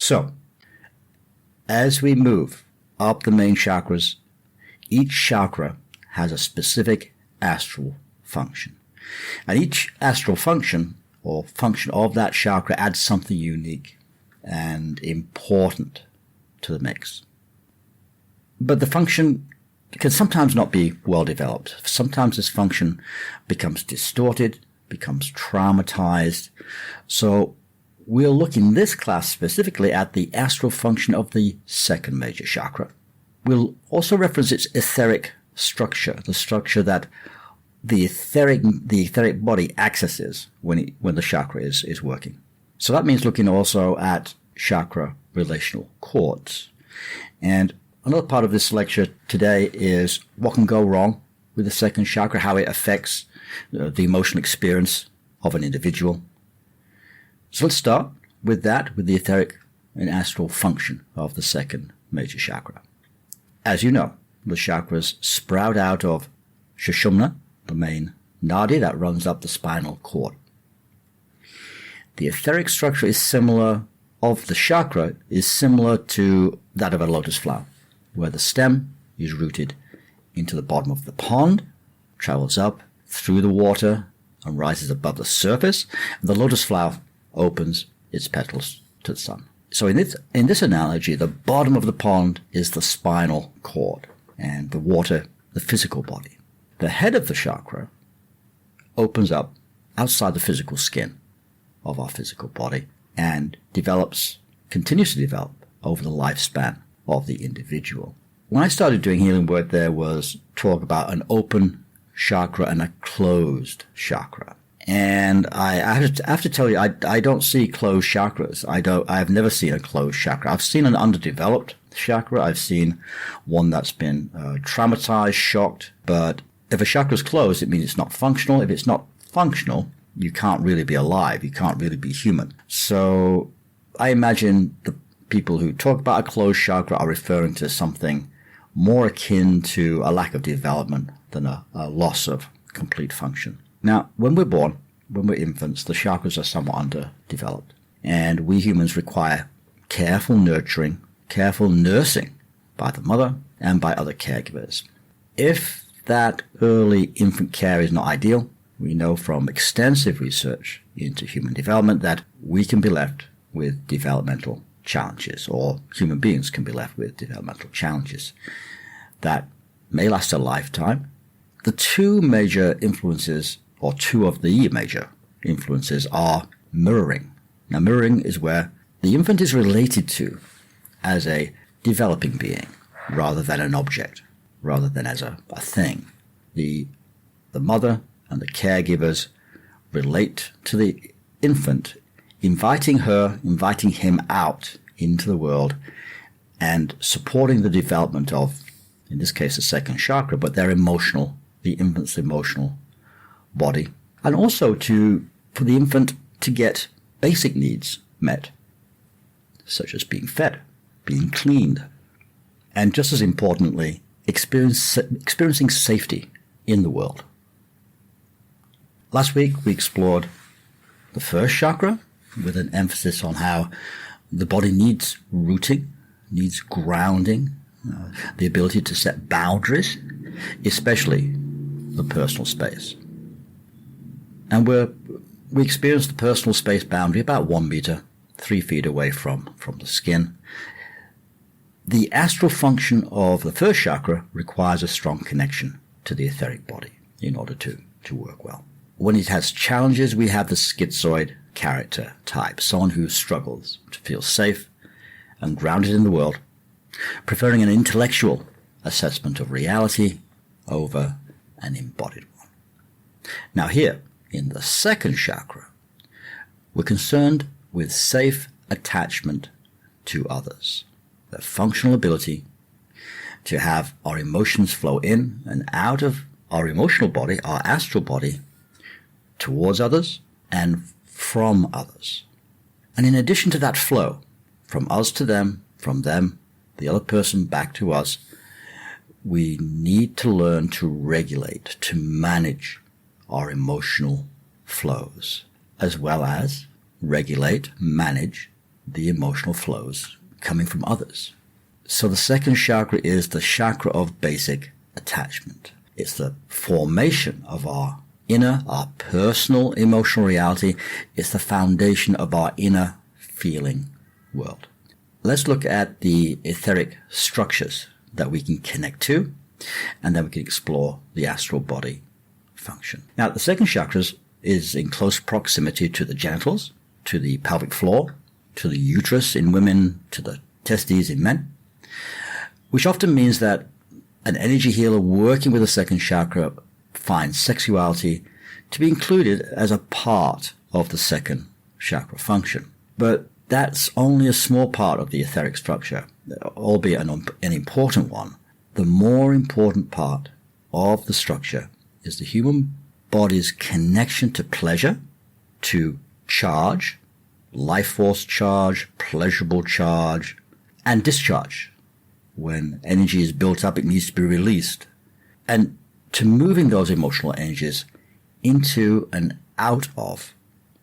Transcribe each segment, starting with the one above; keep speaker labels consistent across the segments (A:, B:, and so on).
A: So, as we move up the main chakras, each chakra has a specific astral function. And each astral function, or function of that chakra, adds something unique and important to the mix. But the function can sometimes not be well developed. Sometimes this function becomes distorted, becomes traumatized. So we'll look in this class specifically at the astral function of the second major chakra. We'll also reference its etheric structure, the structure that the etheric body accesses when the chakra is working. So that means looking also at chakra relational cords. And another part of this lecture today is what can go wrong with the second chakra, how it affects the emotional experience of an individual. So let's start with that, with the etheric and astral function of the second major chakra. As you know, the chakras sprout out of Sushumna, the main nadi that runs up the spinal cord. The etheric structure of the chakra is similar to that of a lotus flower, where the stem is rooted into the bottom of the pond, travels up through the water and rises above the surface, and the lotus flower opens its petals to the sun. So in this analogy, the bottom of the pond is the spinal cord, and the water, the physical body. The head of the chakra opens up outside the physical skin of our physical body and continues to develop over the lifespan of the individual. When I started doing healing work, there was talk about an open chakra and a closed chakra. And I have to tell you, I don't see closed chakras. I've never seen a closed chakra. I've seen an underdeveloped chakra. I've seen one that's been traumatized, shocked. But if a chakra is closed, it means it's not functional. If it's not functional, you can't really be alive. You can't really be human. So I imagine the people who talk about a closed chakra are referring to something more akin to a lack of development than a loss of complete function. Now, when we're born, when we're infants, the chakras are somewhat underdeveloped. And we humans require careful nurturing, careful nursing by the mother and by other caregivers. If that early infant care is not ideal, we know from extensive research into human development that we can be left with developmental challenges, or human beings can be left with developmental challenges that may last a lifetime. The two major influences, or two of the major influences, are mirroring. Now, mirroring is where the infant is related to as a developing being rather than an object, rather than as a thing. The mother and the caregivers relate to the infant, inviting him out into the world and supporting the development of, in this case, the second chakra, but the infant's emotional body, and also for the infant to get basic needs met, such as being fed, being cleaned, and just as importantly, experiencing safety in the world. Last week, we explored the first chakra with an emphasis on how the body needs rooting, needs grounding, the ability to set boundaries, especially the personal space. And we experience the personal space boundary about 1 meter, 3 feet away from the skin. The astral function of the first chakra requires a strong connection to the etheric body in order to work well. When it has challenges, we have the schizoid character type, someone who struggles to feel safe and grounded in the world, preferring an intellectual assessment of reality over an embodied one. Now here, in the second chakra, we're concerned with safe attachment to others, the functional ability to have our emotions flow in and out of our emotional body, our astral body, towards others and from others. And in addition to that flow, from us to them, from them, the other person back to us, we need to learn to regulate, to manage our emotional flows, as well as regulate, manage the emotional flows coming from others. So the second chakra is the chakra of basic attachment. It's the formation of our personal emotional reality. It's the foundation of our inner feeling world. Let's look at the etheric structures that we can connect to, and then we can explore the astral body function. Now, the second chakra is in close proximity to the genitals, to the pelvic floor, to the uterus in women, to the testes in men, which often means that an energy healer working with the second chakra finds sexuality to be included as a part of the second chakra function. But that's only a small part of the etheric structure, albeit an important one. The more important part of the structure is the human body's connection to pleasure, to charge, life force charge, pleasurable charge, and discharge. When energy is built up, it needs to be released. And to moving those emotional energies into and out of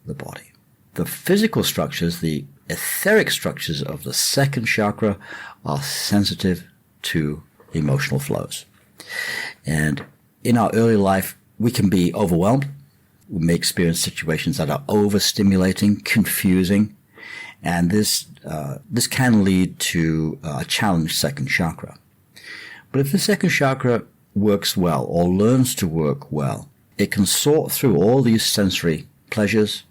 A: the body. The physical structures, the etheric structures of the second chakra, are sensitive to emotional flows. And in our early life, we can be overwhelmed. We may experience situations that are overstimulating, confusing, and this can lead to a challenged second chakra. But if the second chakra works well or learns to work well, it can sort through all these sensory pleasures,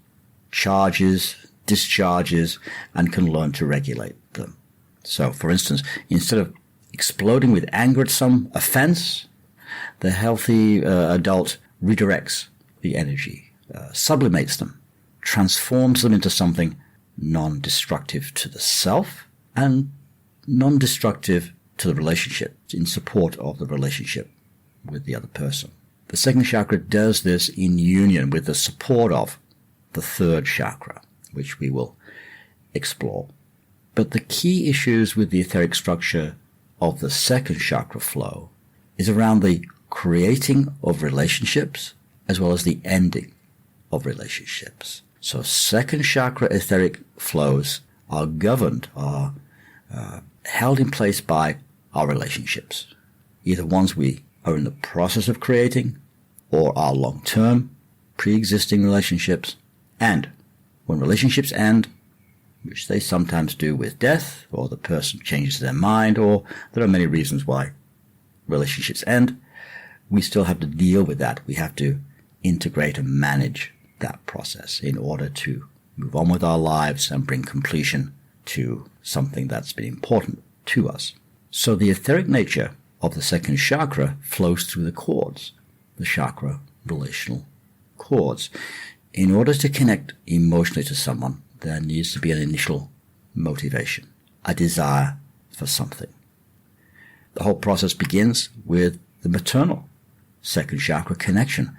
A: charges, discharges, and can learn to regulate them. So, for instance, instead of exploding with anger at some offense, the healthy adult redirects the energy, sublimates them, transforms them into something non-destructive to the self and non-destructive to the relationship, in support of the relationship with the other person. The second chakra does this in union with the support of the third chakra, which we will explore. But the key issues with the etheric structure of the second chakra flow is around the creating of relationships as well as the ending of relationships. So second chakra etheric flows are governed, are held in place by our relationships, either ones we are in the process of creating or our long-term pre-existing relationships. And when relationships end, which they sometimes do with death, or the person changes their mind, or there are many reasons why relationships end, we still have to deal with that. We have to integrate and manage that process in order to move on with our lives and bring completion to something that's been important to us. So the etheric nature of the second chakra flows through the cords, the chakra relational cords. In order to connect emotionally to someone, there needs to be an initial motivation, a desire for something. The whole process begins with the maternal second chakra connection,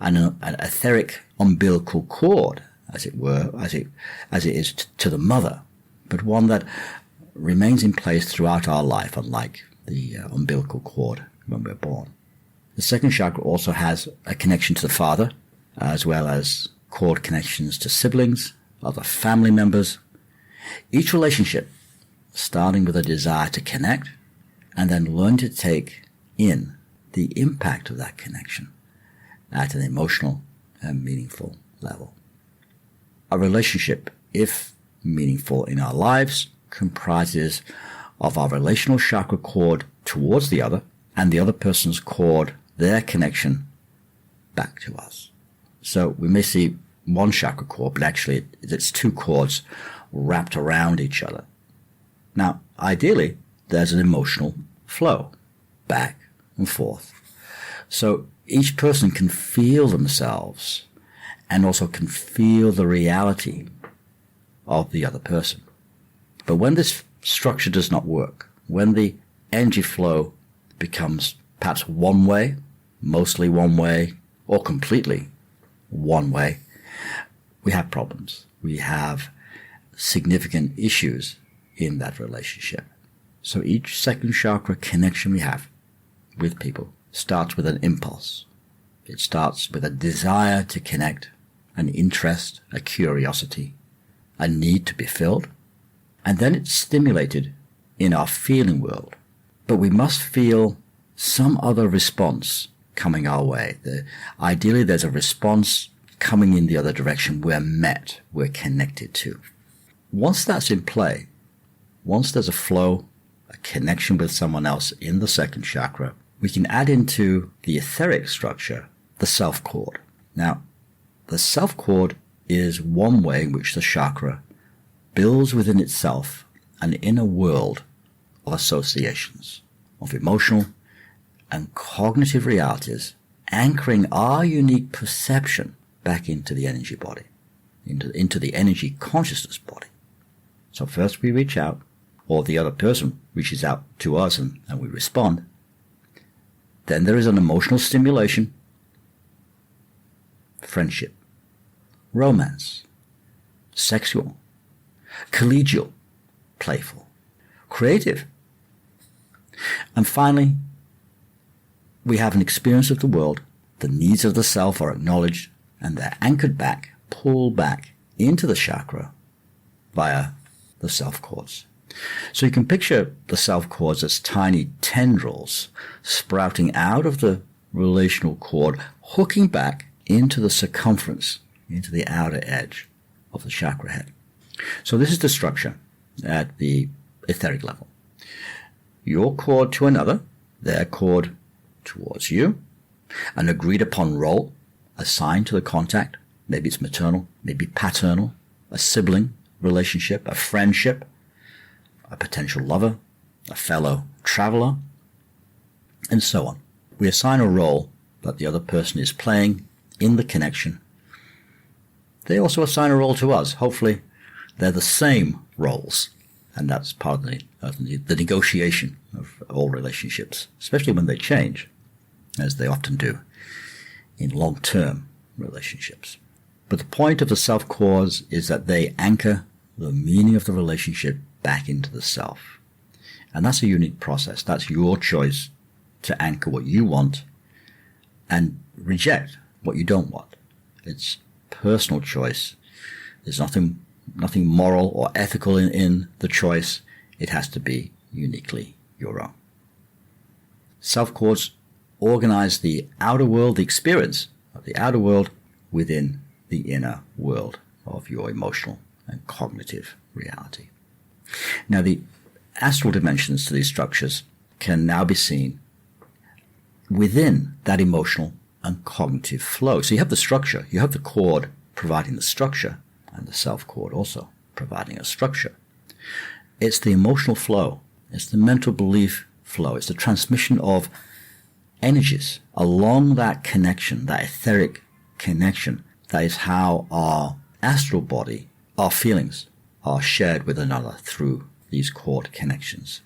A: an etheric umbilical cord, as it were, as it is to the mother, but one that remains in place throughout our life, unlike the umbilical cord when we're born. The second chakra also has a connection to the father, as well as cord connections to siblings, other family members. Each relationship starting with a desire to connect and then learn to take in the impact of that connection at an emotional and meaningful level. A relationship, if meaningful in our lives, comprises of our relational chakra cord towards the other and the other person's cord, their connection back to us. So we may see one chakra cord, but actually it's two cords wrapped around each other. Now, ideally, there's an emotional flow back and forth. So each person can feel themselves and also can feel the reality of the other person. But when this structure does not work, when the energy flow becomes perhaps one way, mostly one way, or completely one way, we have problems. We have significant issues in that relationship. So each second chakra connection we have with people starts with an impulse. It starts with a desire to connect, an interest, a curiosity, a need to be filled, And then it's stimulated in our feeling world. But we must feel some other response coming our way. Ideally, there's a response coming in the other direction. We're connected to. Once that's in play, once there's a flow, a connection with someone else in the second chakra, we can add into the etheric structure the self cord. Now, the self cord is one way in which the chakra builds within itself an inner world of associations, of emotional and cognitive realities, anchoring our unique perception back into the energy body, into the energy consciousness body. So first we reach out, or the other person reaches out to us and we respond. Then there is an emotional stimulation, friendship, romance, sexual, collegial, playful, creative. And finally, we have an experience of the world. The needs of the self are acknowledged and they're anchored back, pulled back into the chakra via the self cords. So you can picture the self cords as tiny tendrils sprouting out of the relational cord, hooking back into the circumference, into the outer edge of the chakra head. So this is the structure at the etheric level. Your cord to another, their cord towards you, an agreed upon role assigned to the contact. Maybe it's maternal, maybe paternal, a sibling relationship, a friendship, a potential lover, a fellow traveler, and so on. We assign a role that the other person is playing in the connection. They also assign a role to us. Hopefully, they're the same roles. And that's part of the negotiation of all relationships, especially when they change, as they often do in long-term relationships. But the point of the self cords is that they anchor the meaning of the relationship back into the self. And that's a unique process. That's your choice to anchor what you want and reject what you don't want. It's personal choice. There's nothing moral or ethical in the choice. It has to be uniquely your own. Self cords organize the outer world, the experience of the outer world within the inner world of your emotional and cognitive reality. Now, the astral dimensions to these structures can now be seen within that emotional and cognitive flow. So you have the structure, you have the cord providing the structure, and the self cord also providing a structure. It's the emotional flow, it's the mental belief flow, it's the transmission of energies along that connection, that etheric connection. That is how our astral body, our feelings, are shared with another through these cord connections.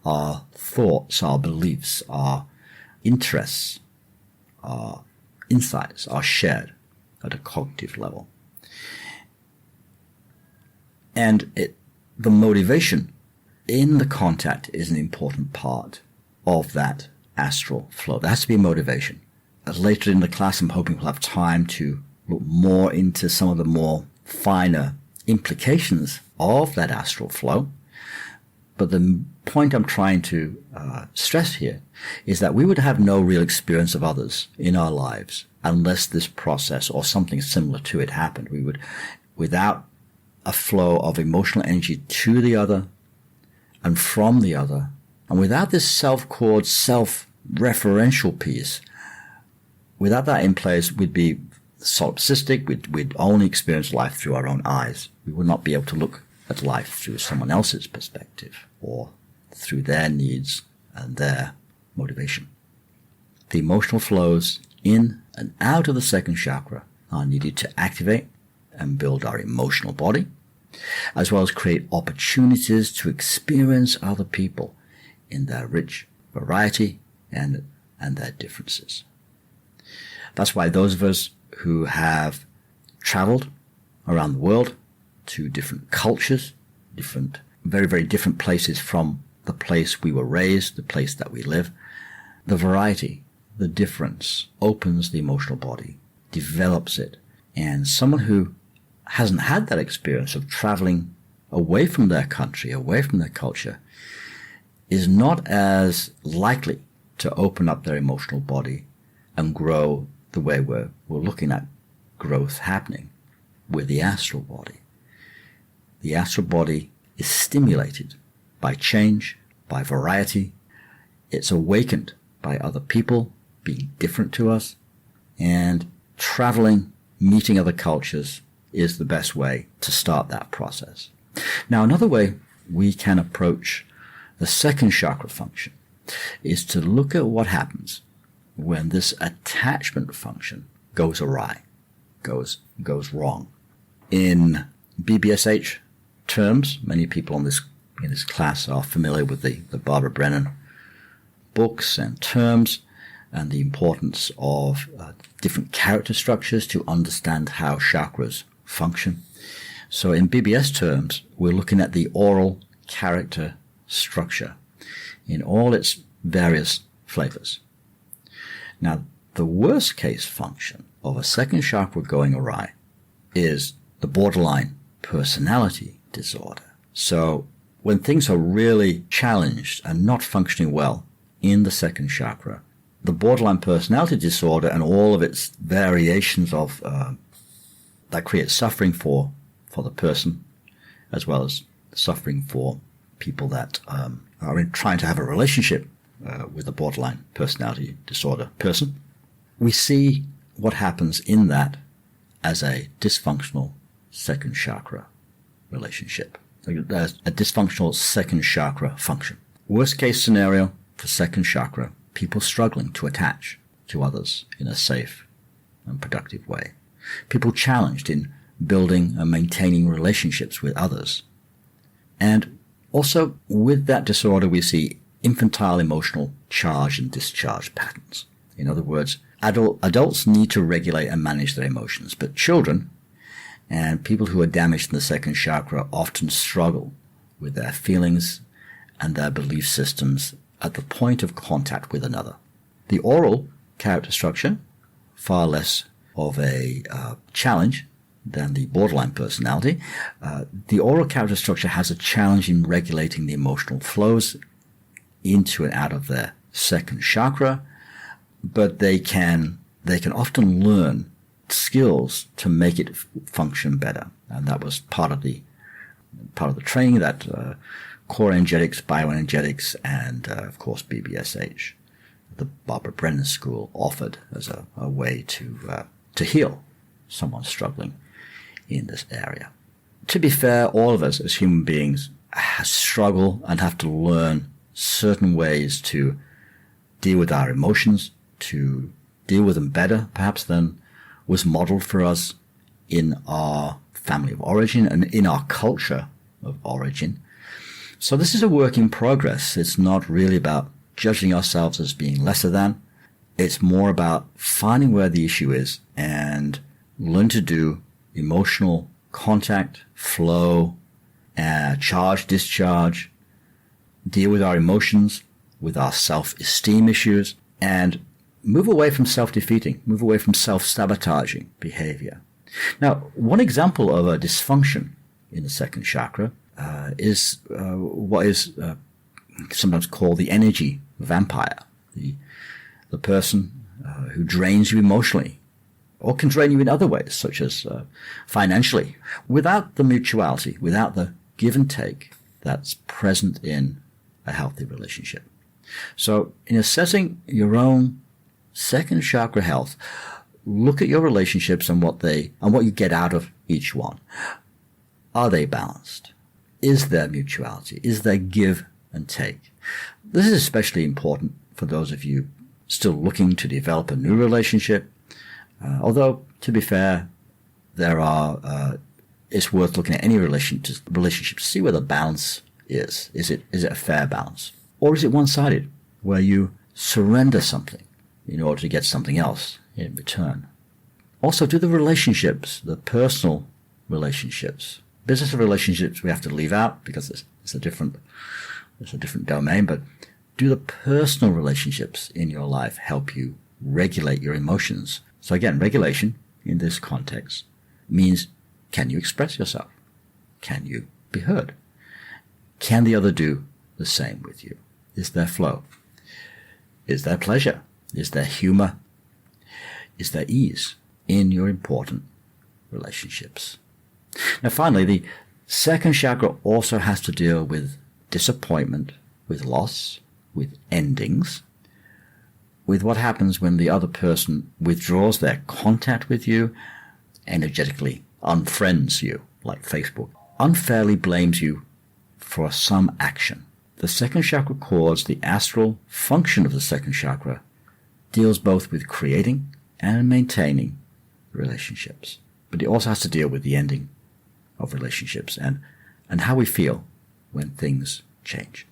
A: Our thoughts, our beliefs, our interests, our insights are shared at a cognitive level. And the motivation in the contact is an important part of that astral flow. There has to be motivation. Later in the class, I'm hoping we'll have time to look more into some of the more finer implications of that astral flow. But the point I'm trying to stress here is that we would have no real experience of others in our lives unless this process or something similar to it happened. We would, without a flow of emotional energy to the other and from the other, and without this self-cord, self-referential piece, without that in place, we'd be solipsistic. We'd only experience life through our own eyes. We would not be able to look at life through someone else's perspective or through their needs and their motivation. The emotional flows in and out of the second chakra are needed to activate and build our emotional body, as well as create opportunities to experience other people in their rich variety and their differences. That's why those of us who have traveled around the world to different cultures, very, very different places from the place we were raised, the place that we live, the variety, the difference opens the emotional body, develops it. And someone who hasn't had that experience of traveling away from their country, away from their culture, is not as likely to open up their emotional body and grow the way we're looking at growth happening with the astral body. The astral body is stimulated by change, by variety. It's awakened by other people being different to us, and traveling, meeting other cultures is the best way to start that process. Now, another way we can approach the second chakra function is to look at what happens when this attachment function goes awry, goes wrong. In BBSH terms, many people in this class are familiar with the Barbara Brennan books and terms and the importance of different character structures to understand how chakras function. So in BBS terms, we're looking at the oral character structure in all its various flavors. Now, the worst case function of a second chakra going awry is the borderline personality disorder. So when things are really challenged and not functioning well in the second chakra, the borderline personality disorder and all of its variations of that create suffering for the person, as well as suffering for people that are trying to have a relationship with a borderline personality disorder person. We see what happens in that as a dysfunctional second chakra relationship, a dysfunctional second chakra function. Worst case scenario for second chakra, people struggling to attach to others in a safe and productive way. People challenged in building and maintaining relationships with others. And also with that disorder, we see infantile emotional charge and discharge patterns. In other words, adults need to regulate and manage their emotions, but children and people who are damaged in the second chakra often struggle with their feelings and their belief systems at the point of contact with another. The oral character structure, far less of a challenge than the borderline personality. The oral character structure has a challenge in regulating the emotional flows into and out of their second chakra, but they can often learn skills to make it function better. And that was part of the training that core energetics, bioenergetics, and of course BBSH, the Barbara Brennan School, offered as a way to heal someone struggling in this area. To be fair, all of us as human beings struggle and have to learn certain ways to deal with our emotions, to deal with them better perhaps than was modeled for us in our family of origin and in our culture of origin. So this is a work in progress. It's not really about judging ourselves as being lesser than. It's more about finding where the issue is and learn to do emotional contact, flow, charge, discharge, deal with our emotions, with our self-esteem issues, and move away from self-defeating, move away from self-sabotaging behavior. Now, one example of a dysfunction in the second chakra is what is sometimes called the energy vampire, the person who drains you emotionally, or can drain you in other ways, such as financially, without the mutuality, without the give and take that's present in a healthy relationship. So in assessing your own second chakra health, look at your relationships and what you get out of each one. Are they balanced? Is there mutuality? Is there give and take? This is especially important for those of you still looking to develop a new relationship. Although, to be fair, it's worth looking at any relationship to see where the balance is. Is it a fair balance? Or is it one-sided, where you surrender something in order to get something else in return? Also, do the relationships, the personal relationships, business relationships we have to leave out because it's a different domain, but do the personal relationships in your life help you regulate your emotions? So again, regulation in this context means, can you express yourself? Can you be heard? Can the other do the same with you? Is there flow? Is there pleasure? Is there humor? Is there ease in your important relationships? Now finally, the second chakra also has to deal with disappointment, with loss, with endings, with what happens when the other person withdraws their contact with you, energetically unfriends you, like Facebook, unfairly blames you for some action. The second chakra cords, the astral function of the second chakra, deals both with creating and maintaining relationships. But it also has to deal with the ending of relationships and how we feel when things change.